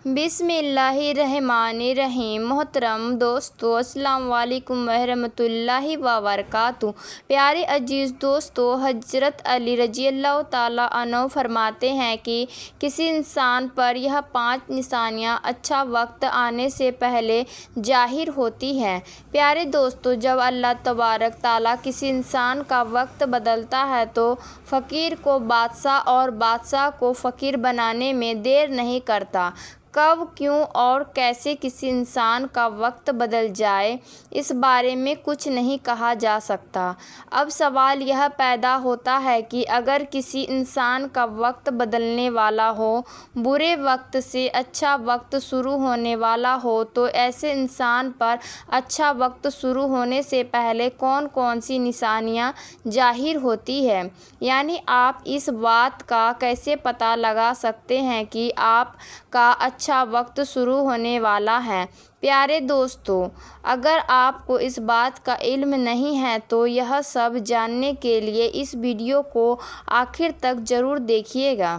بسم اللہ الرحمن الرحیم۔ محترم دوستو، السلام علیکم ورحمۃ اللہ وبرکاتہ۔ پیارے عزیز دوستو، حضرت علی رضی اللہ تعالیٰ عنہ فرماتے ہیں کہ کسی انسان پر یہ 5 نشانیاں اچھا وقت آنے سے پہلے ظاہر ہوتی ہیں۔ پیارے دوستو، جب اللہ تبارک تعالیٰ کسی انسان کا وقت بدلتا ہے تو فقیر کو بادشاہ اور بادشاہ کو فقیر بنانے میں دیر نہیں کرتا۔ کب، کیوں اور کیسے کسی انسان کا وقت بدل جائے، اس بارے میں کچھ نہیں کہا جا سکتا۔ اب سوال یہ پیدا ہوتا ہے کہ اگر کسی انسان کا وقت بدلنے والا ہو، برے وقت سے اچھا وقت شروع ہونے والا ہو، تو ایسے انسان پر اچھا وقت شروع ہونے سے پہلے کون کون سی نشانیاں ظاہر ہوتی ہیں؟ یعنی آپ اس بات کا کیسے پتہ لگا سکتے ہیں کہ آپ کا اچھا وقت شروع ہونے والا ہے؟ پیارے دوستو، اگر آپ کو اس بات کا علم نہیں ہے تو یہ سب جاننے کے لیے اس ویڈیو کو آخر تک ضرور دیکھیے گا،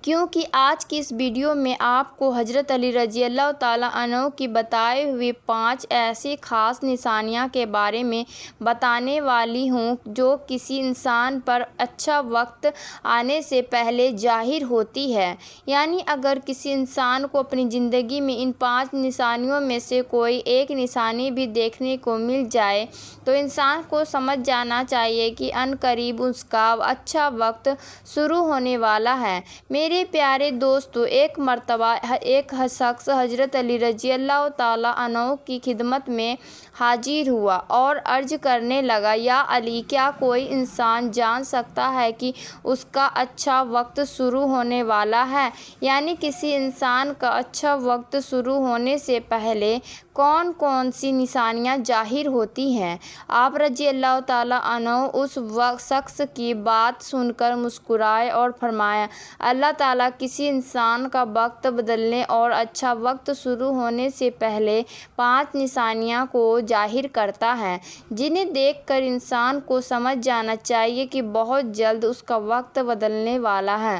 کیونکہ آج کی اس ویڈیو میں آپ کو حضرت علی رضی اللہ تعالیٰ عنہ کی بتائے ہوئے 5 ایسی خاص نشانیاں کے بارے میں بتانے والی ہوں جو کسی انسان پر اچھا وقت آنے سے پہلے ظاہر ہوتی ہے۔ یعنی اگر کسی انسان کو اپنی زندگی میں ان 5 نشانیوں میں سے کوئی ایک نشانی بھی دیکھنے کو مل جائے تو انسان کو سمجھ جانا چاہیے کہ عنقریب اس کا اچھا وقت شروع ہونے والا ہے۔ میرے پیارے دوستو، ایک مرتبہ ایک شخص حضرت علی رضی اللہ تعالیٰ عنہ کی خدمت میں حاضر ہوا اور عرض کرنے لگا، یا علی، کیا کوئی انسان جان سکتا ہے کہ اس کا اچھا وقت شروع ہونے والا ہے؟ یعنی کسی انسان کا اچھا وقت شروع ہونے سے پہلے کون کون سی نشانیاں ظاہر ہوتی ہیں؟ آپ رضی اللہ تعالیٰ عنہ اس شخص کی بات سن کر مسکرائے اور فرمایا، اللہ تعالیٰ کسی انسان کا وقت بدلنے اور اچھا وقت شروع ہونے سے پہلے 5 نشانیاں کو ظاہر کرتا ہے، جنہیں دیکھ کر انسان کو سمجھ جانا چاہیے کہ بہت جلد اس کا وقت بدلنے والا ہے۔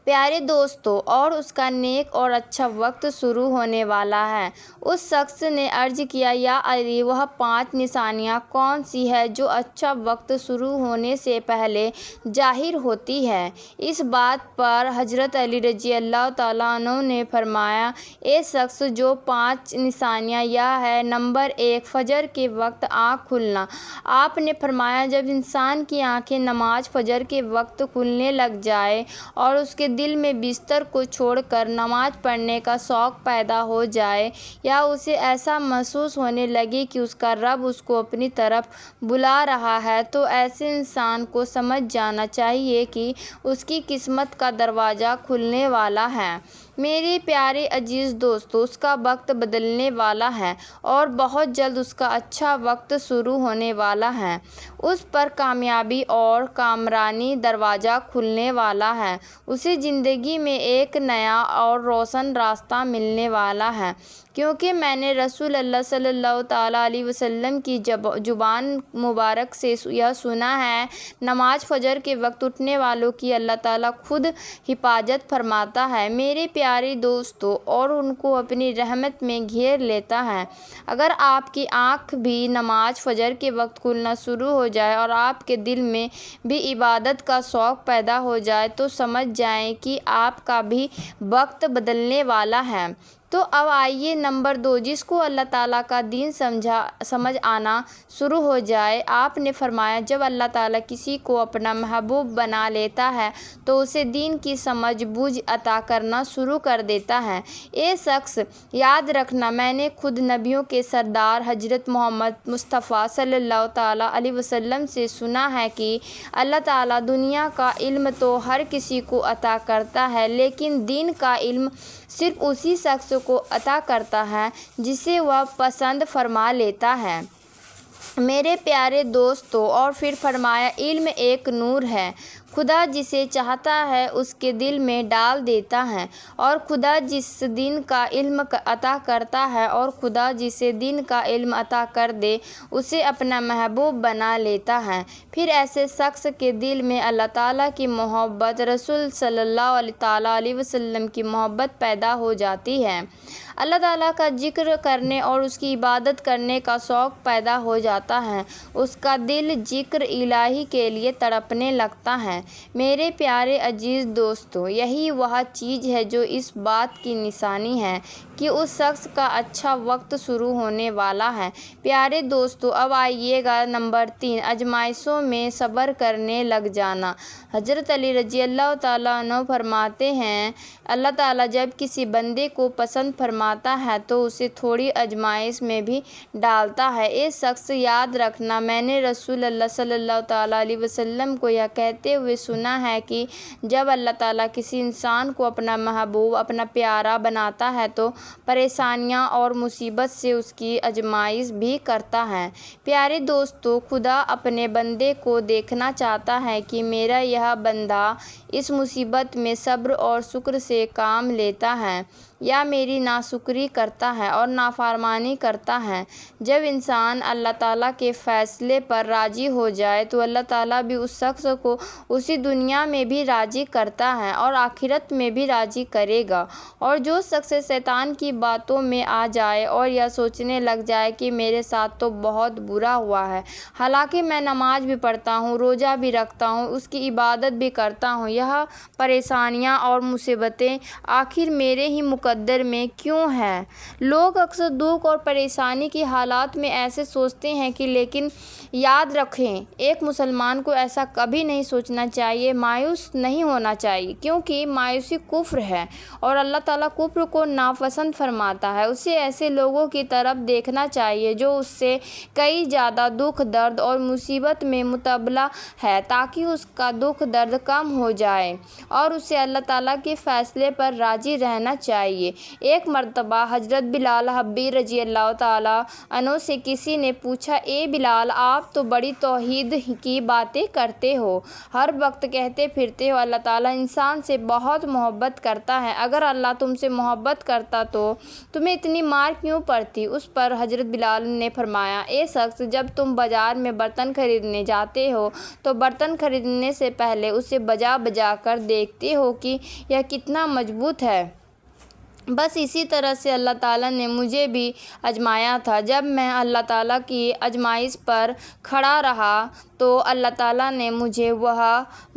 پیارے دوستو، اور اس کا نیک اور اچھا وقت شروع ہونے والا ہے۔ اس شخص نے عرض کیا، یا علی، وہ 5 نشانیاں کون سی ہیں جو اچھا وقت شروع ہونے سے پہلے ظاہر ہوتی ہیں؟ اس بات پر حضرت علی رضی اللہ تعالیٰ عنہ نے فرمایا، اے شخص، جو 5 نشانیاں یہ ہیں: نمبر 1، فجر کے وقت آنکھ کھلنا۔ آپ نے فرمایا، جب انسان کی آنکھیں نماز فجر کے وقت کھلنے لگ جائے اور اس کے دل میں بستر کو چھوڑ کر نماز پڑھنے کا شوق پیدا ہو جائے، یا اسے ایسا محسوس ہونے لگے کہ اس کا رب اس کو اپنی طرف بلا رہا ہے، تو ایسے انسان کو سمجھ جانا چاہیے کہ اس کی قسمت کا دروازہ کھلنے والا ہے۔ میرے پیارے عزیز دوستو، اس کا وقت بدلنے والا ہے اور بہت جلد اس کا اچھا وقت شروع ہونے والا ہے۔ اس پر کامیابی اور کامرانی دروازہ کھلنے والا ہے۔ اسے زندگی میں ایک نیا اور روشن راستہ ملنے والا ہے، کیونکہ میں نے رسول اللہ صلی اللہ تعالیٰ علیہ وسلم کی زبان مبارک سے یہ سنا ہے، نماز فجر کے وقت اٹھنے والوں کی اللہ تعالیٰ خود حفاظت فرماتا ہے۔ میرے پیارے دوستو، اور ان کو اپنی رحمت میں گھیر لیتا ہے۔ اگر آپ کی آنکھ بھی نماز فجر کے وقت کھلنا شروع ہو جائے اور آپ کے دل میں بھی عبادت کا شوق پیدا ہو جائے تو سمجھ جائیں کہ آپ کا بھی وقت بدلنے والا ہے۔ تو اب آئیے نمبر 2، جس کو اللہ تعالیٰ کا دین سمجھ آنا شروع ہو جائے۔ آپ نے فرمایا، جب اللہ تعالیٰ کسی کو اپنا محبوب بنا لیتا ہے تو اسے دین کی سمجھ بوجھ عطا کرنا شروع کر دیتا ہے۔ اے شخص، یاد رکھنا، میں نے خود نبیوں کے سردار حضرت محمد مصطفیٰ صلی اللہ تعالیٰ علیہ وسلم سے سنا ہے کہ اللہ تعالیٰ دنیا کا علم تو ہر کسی کو عطا کرتا ہے، لیکن دین کا علم صرف اسی شخص کو عطا کرتا ہے جسے وہ پسند فرما لیتا ہے۔ میرے پیارے دوستو، اور پھر فرمایا، علم ایک نور ہے، خدا جسے چاہتا ہے اس کے دل میں ڈال دیتا ہے، اور خدا جس دین کا علم عطا کرتا ہے اور خدا جسے دین کا علم عطا کر دے اسے اپنا محبوب بنا لیتا ہے۔ پھر ایسے شخص کے دل میں اللہ تعالیٰ کی محبت، رسول صلی اللہ علیہ وسلم کی محبت پیدا ہو جاتی ہے، اللہ تعالیٰ کا ذکر کرنے اور اس کی عبادت کرنے کا شوق پیدا ہو جاتا ہے، اس کا دل ذکر الہی کے لیے تڑپنے لگتا ہے۔ میرے پیارے عزیز دوستو، یہی وہ چیز ہے جو اس بات کی نشانی ہے کہ اس شخص کا اچھا وقت شروع ہونے والا ہے۔ پیارے دوستو، اب آئیے گا نمبر 3، آزمائشوں میں صبر کرنے لگ جانا۔ حضرت علی رضی اللہ تعالیٰ عنہ فرماتے ہیں، اللہ تعالیٰ جب کسی بندے کو پسند فرماتا ہے تو اسے تھوڑی آزمائش میں بھی ڈالتا ہے۔ اے شخص، یاد رکھنا، میں نے رسول اللہ صلی اللہ تعالیٰ علیہ وسلم کو یہ کہتے ہوئے سنا ہے کہ جب اللہ تعالیٰ کسی انسان کو اپنا محبوب، اپنا پیارا بناتا ہے تو پریشانیاں اور مصیبت سے اس کی آزمائش بھی کرتا ہے۔ پیارے دوستو، خدا اپنے بندے کو دیکھنا چاہتا ہے کہ میرا یہ بندہ اس مصیبت میں صبر اور شکر سے کام لیتا ہے یا میری ناشکری کرتا ہے اور نافرمانی کرتا ہے۔ جب انسان اللہ تعالیٰ کے فیصلے پر راضی ہو جائے تو اللہ تعالیٰ بھی اس شخص کو اسی دنیا میں بھی راضی کرتا ہے اور آخرت میں بھی راضی کرے گا۔ اور جو شخص شیطان کی باتوں میں آ جائے اور یہ سوچنے لگ جائے کہ میرے ساتھ تو بہت برا ہوا ہے، حالانکہ میں نماز بھی پڑھتا ہوں، روزہ بھی رکھتا ہوں، اس کی عبادت بھی کرتا ہوں، یہ پریشانیاں اور مصیبتیں آخر میرے ہی مقدر میں کیوں ہیں؟ لوگ اکثر دکھ اور پریشانی کی حالات میں ایسے سوچتے ہیں کہ لیکن یاد رکھیں، ایک مسلمان کو ایسا کبھی نہیں سوچنا چاہیے، مایوس نہیں ہونا چاہیے، کیونکہ مایوسی کفر ہے اور اللہ تعالیٰ کفر کو ناپسند فرماتا ہے۔ اسے ایسے لوگوں کی طرف دیکھنا چاہیے جو اس سے کئی زیادہ دکھ، درد اور مصیبت میں مبتلا ہے، تاکہ اس کا دکھ درد کم ہو جائے اور اسے اللہ تعالیٰ کے فیصلے پر راضی رہنا چاہیے۔ ایک مرتبہ حضرت بلال حبشی رضی اللہ تعالیٰ عنہ سے کسی نے پوچھا، اے بلال، آپ تو بڑی توحید کی باتیں کرتے ہو، ہر وقت کہتے پھرتے ہو اللہ تعالیٰ انسان سے بہت محبت کرتا ہے، اگر اللہ تم سے محبت کرتا تو تمہیں اتنی مار کیوں پڑتی؟ اس پر حضرت بلال نے فرمایا، اے شخص، جب تم بازار میں برتن خریدنے جاتے ہو تو برتن خریدنے سے پہلے اسے بجا بجا کر دیکھتے ہو کہ یہ کتنا مضبوط ہے۔ بس اسی طرح سے اللہ تعالیٰ نے مجھے بھی آزمایا تھا۔ جب میں اللہ تعالیٰ کی آزمائش پر کھڑا رہا تو اللہ تعالیٰ نے مجھے وہ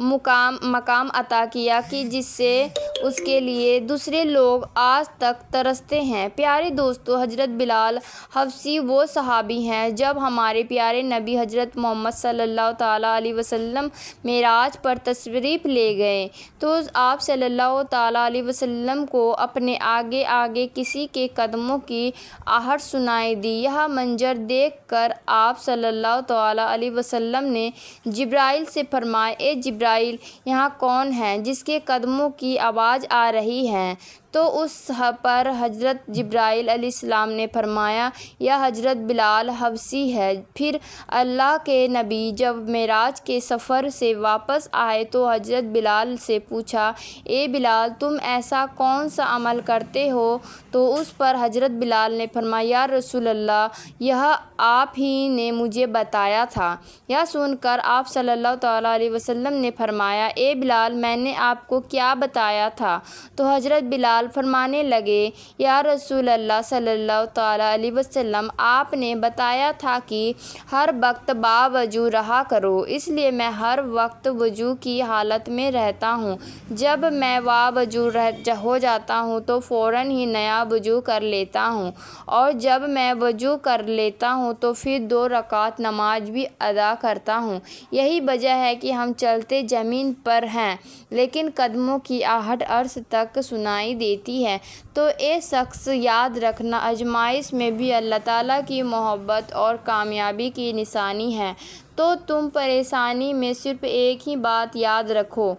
مقام عطا کیا کہ جس سے اس کے لیے دوسرے لوگ آج تک ترستے ہیں۔ پیارے دوستو، حضرت بلال حبشی وہ صحابی ہیں جب ہمارے پیارے نبی حضرت محمد صلی اللہ تعالیٰ علیہ وسلم معراج پر تشریف لے گئے تو آپ صلی اللہ تعالیٰ علیہ وسلم کو اپنے آگے آگے کسی کے قدموں کی آہٹ سنائی دی۔ یہ منظر دیکھ کر آپ صلی اللہ تعالیٰ علیہ وسلم نے جبرائیل سے فرمایا، اے جبرائیل، یہاں کون ہے جس کے قدموں کی آواز آ رہی ہے؟ تو اس پر حضرت جبرائیل علیہ السلام نے فرمایا، یہ حضرت بلال حبشی ہے۔ پھر اللہ کے نبی جب معراج کے سفر سے واپس آئے تو حضرت بلال سے پوچھا، اے بلال، تم ایسا کون سا عمل کرتے ہو؟ تو اس پر حضرت بلال نے فرمایا، یا رسول اللہ، یہ آپ ہی نے مجھے بتایا تھا۔ یہ سن کر آپ صلی اللہ تعالیٰ علیہ وسلم نے فرمایا، اے بلال، میں نے آپ کو کیا بتایا تھا؟ تو حضرت بلال فرمانے لگے، یا رسول اللہ صلی اللہ تعالیٰ علیہ وسلم، آپ نے بتایا تھا کہ ہر وقت باوضو رہا کرو، اس لیے میں ہر وقت وضو کی حالت میں رہتا ہوں۔ جب میں باوضو ہو جاتا ہوں تو فوراً ہی نیا وضو کر لیتا ہوں، اور جب میں وضو کر لیتا ہوں تو پھر 2 رکعت نماز بھی ادا کرتا ہوں۔ یہی وجہ ہے کہ ہم چلتے زمین پر ہیں لیکن قدموں کی آہٹ عرش تک سنائی دیتی ہے۔ تو اے شخص، یاد رکھنا، آزمائش میں بھی اللہ تعالیٰ کی محبت اور کامیابی کی نشانی ہے۔ تو تم پریشانی میں صرف ایک ہی بات یاد رکھو،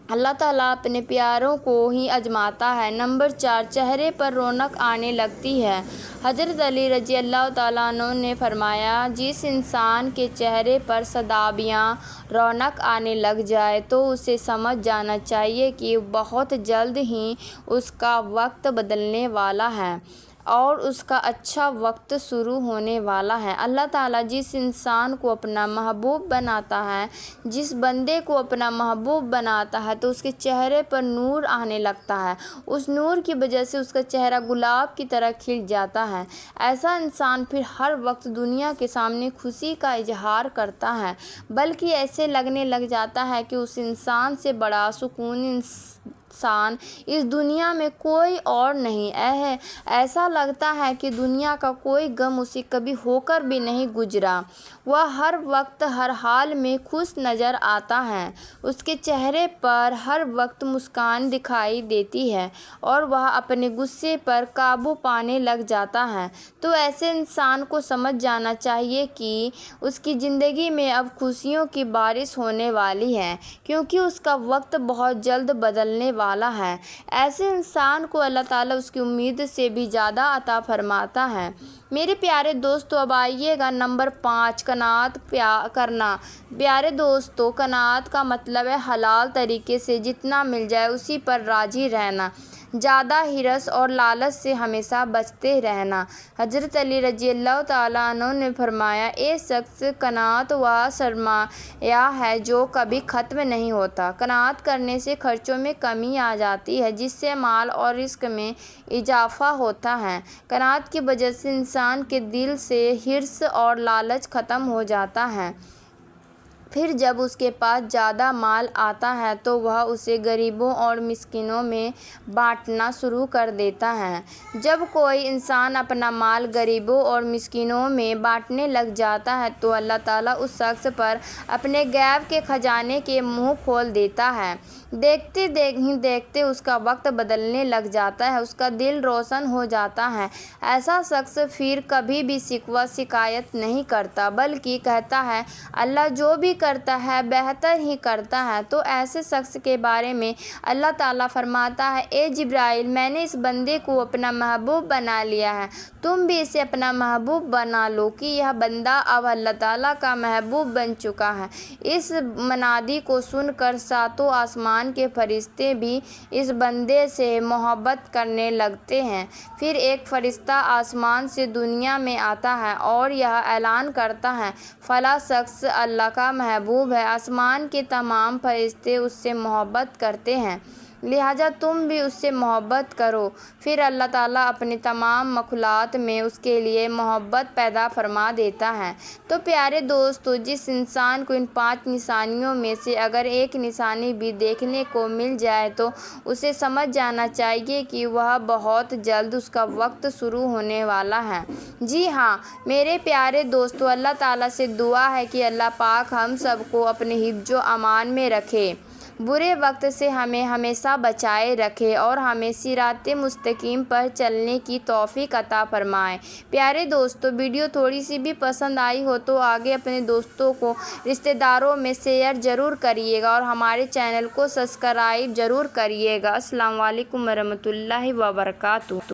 اللہ تعالیٰ اپنے پیاروں کو ہی آزماتا ہے۔ نمبر 4، چہرے پر رونق آنے لگتی ہے۔ حضرت علی رضی اللہ تعالیٰ عنہ نے فرمایا، جس انسان کے چہرے پر سادابیاں رونق آنے لگ جائے تو اسے سمجھ جانا چاہیے کہ بہت جلد ہی اس کا وقت بدلنے والا ہے اور اس کا اچھا وقت شروع ہونے والا ہے۔ اللہ تعالیٰ جس انسان کو اپنا محبوب بناتا ہے، جس بندے کو اپنا محبوب بناتا ہے تو اس کے چہرے پر نور آنے لگتا ہے۔ اس نور کی وجہ سے اس کا چہرہ گلاب کی طرح کھل جاتا ہے۔ ایسا انسان پھر ہر وقت دنیا کے سامنے خوشی کا اظہار کرتا ہے، بلکہ ایسے لگنے لگ جاتا ہے کہ اس انسان سے بڑا سکون انسان اس دنیا میں کوئی اور نہیں ہے۔ ایسا لگتا ہے کہ دنیا کا کوئی غم اسے کبھی ہو کر بھی نہیں گزرا۔ وہ ہر وقت ہر حال میں خوش نظر آتا ہے، اس کے چہرے پر ہر وقت مسکان دکھائی دیتی ہے اور وہ اپنے غصے پر قابو پانے لگ جاتا ہے۔ تو ایسے انسان کو سمجھ جانا چاہیے کہ اس کی زندگی میں اب خوشیوں کی بارش ہونے والی ہے، کیونکہ اس کا وقت بہت جلد بدلنے والا ہے۔ ایسے انسان کو اللہ تعالیٰ اس کی امید سے بھی زیادہ عطا فرماتا ہے۔ میرے پیارے دوستو، اب آئیے گا نمبر 5، قناعت کرنا۔ پیارے دوستو، قناعت کا مطلب ہے حلال طریقے سے جتنا مل جائے اسی پر راضی رہنا، زیادہ ہرس اور لالچ سے ہمیشہ بچتے رہنا۔ حضرت علی رضی اللہ تعالیٰ عنہ نے فرمایا، ایک شخص قناعت و سرمایہ ہے جو کبھی ختم نہیں ہوتا۔ قناعت کرنے سے خرچوں میں کمی آ جاتی ہے، جس سے مال اور رزق میں اضافہ ہوتا ہے۔ قناعت کی وجہ سے انسان کے دل سے ہرس اور لالچ ختم ہو جاتا ہے۔ پھر جب اس کے پاس زیادہ مال آتا ہے تو وہ اسے غریبوں اور مسکینوں میں بانٹنا شروع کر دیتا ہے۔ جب کوئی انسان اپنا مال غریبوں اور مسکینوں میں بانٹنے لگ جاتا ہے تو اللہ تعالیٰ اس شخص پر اپنے غیب کے خزانے کے منہ کھول دیتا ہے۔ دیکھتے ہی دیکھتے اس کا وقت بدلنے لگ جاتا ہے، اس کا دل روشن ہو جاتا ہے۔ ایسا شخص پھر کبھی بھی شکوہ شکایت نہیں کرتا، بلکہ کہتا ہے، اللہ جو بھی کرتا ہے بہتر ہی کرتا ہے۔ تو ایسے شخص کے بارے میں اللہ تعالیٰ فرماتا ہے، اے جبرائیل، میں نے اس بندے کو اپنا محبوب بنا لیا ہے، تم بھی اسے اپنا محبوب بنا لو کہ یہ بندہ اب اللہ تعالیٰ کا محبوب بن چکا ہے۔ اس منادی کو سن کر ساتوں آسمان کے فرشتے بھی اس بندے سے محبت کرنے لگتے ہیں۔ پھر ایک فرشتہ آسمان سے دنیا میں آتا ہے اور یہ اعلان کرتا ہے، فلاں شخص اللہ کا محبوب ہے۔ آسمان کے تمام فرشتے اس سے محبت کرتے ہیں، لہٰذا تم بھی اس سے محبت کرو۔ پھر اللہ تعالیٰ اپنی تمام مخلوقات میں اس کے لیے محبت پیدا فرما دیتا ہے۔ تو پیارے دوستو، جس انسان کو ان 5 نشانیوں میں سے اگر ایک نشانی بھی دیکھنے کو مل جائے تو اسے سمجھ جانا چاہیے کہ وہ بہت جلد اس کا وقت شروع ہونے والا ہے۔ جی ہاں میرے پیارے دوستو، اللہ تعالیٰ سے دعا ہے کہ اللہ پاک ہم سب کو اپنے حفظ و امان میں رکھے، برے وقت سے ہمیں ہمیشہ بچائے رکھے اور ہمیں صراط مستقیم پر چلنے کی توفیق عطا فرمائے۔ پیارے دوستو، ویڈیو تھوڑی سی بھی پسند آئی ہو تو آگے اپنے دوستوں کو، رشتہ داروں میں شیئر ضرور کریے گا اور ہمارے چینل کو سبسکرائب ضرور کریے گا۔ السلام علیکم ورحمۃ اللہ وبرکاتہ۔